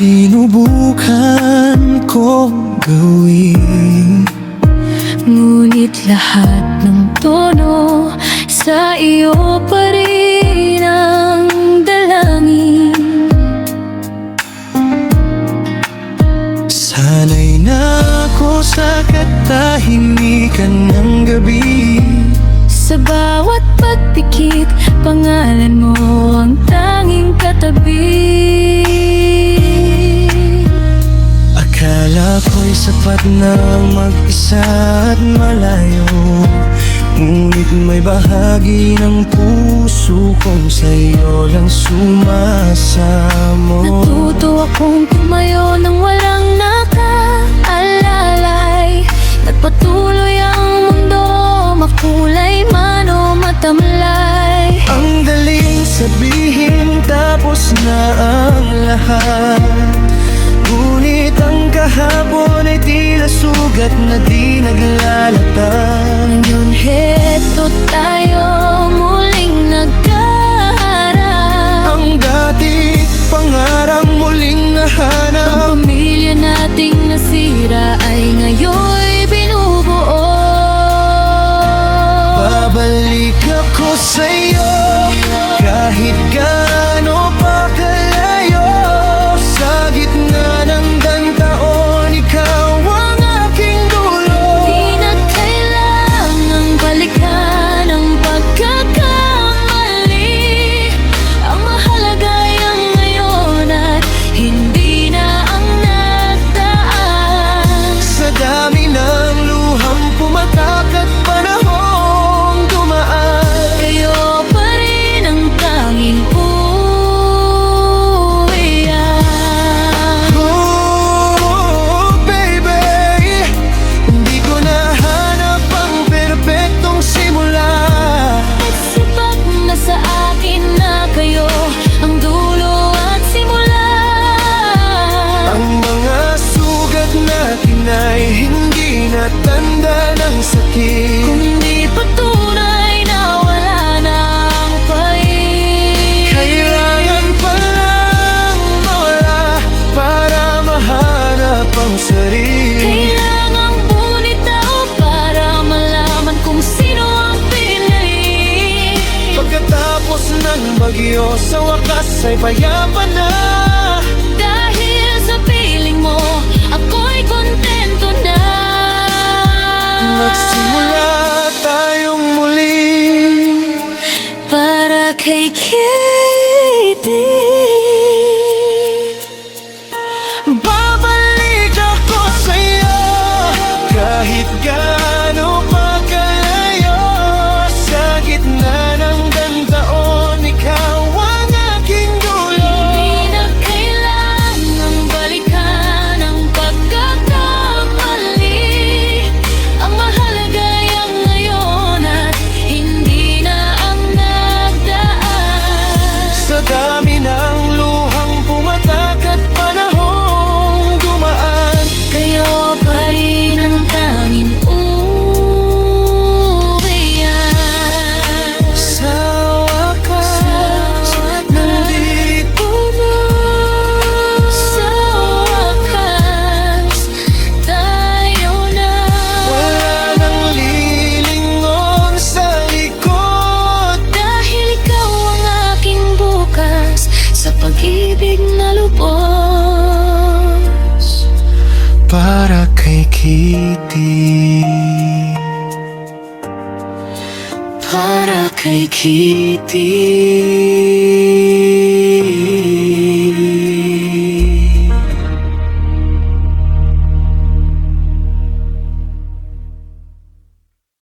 Sinubukan kong gawin, ngunit lahat ng tono sa iyo pa rin ang dalangin. sana'y na ako sa katahimikan ng gabi. Sa bawat pagpikit, pangalan mo ang tanging katabi. Akala ko'y sapat na mag-isa at malayo, ngunit may bahagi ng puso kong sa'yo lang sumasamo. Natuto akong tumayo nang walang nakaalalay. Nagpatuloy ang mundo, makulay man o matamlay. Ang daling sabihin tapos na ang lahat, ngunit ang kahapon ay tila sugat na di naglalatan. Ngayon heto tayo muling nagkaharap. Ang dati pangarang muling nahanap. Ang pamilya nating nasira ay ngayon'y binubuo. Babalik ako sa'yo kahit gaano pa kalayo. Sa gitna ng dantaon, ikaw ang aking dulo. Di na kailangang balikan ang pagkakamali. Ang mahalaga ay ang ngayon at hindi na ang nagdaan. Sa dami ng luhang pumatak at panahong dumaan, Kayo pa rin ang tanging uwian. oh baby, hindi ko nahanap ang perpektong simula. At sapat na sa akin na kayo ang dulo at simula. Ang mga sugat natin ay hindi natanda ng sakit, Kundi patunay na wala nang pain. kailangan pa lang mawala para mahanap ang sarili. Kailangang bumitaw para malaman kung sino ang pinili. Pagkatapos ng bagyo, sa wakas ay payapa na. Dahil sa piling mo, ako'y kontento na. Nagsimula tayong muli. Para kay Katie, Babalik ako sa'yo kahit gaano pa kalayo. Sa gitna ng dantaon, ikaw ang aking dulo. di na kailangang balikan ang pagkakamali. Ang mahalaga ay ang ngayon at hindi na ang nagdaan. Sa dami ng luhang pumatak at panahong dumaan, Kayo pa rin ang tanging uwian. sa wakas, nandito na. Sa wakas, tayo na. Wala nang lilingon sa likod. Dahil ikaw ang aking bukas sa pag-ibig na lubos. Para kay Kitty, Para kay Kitty.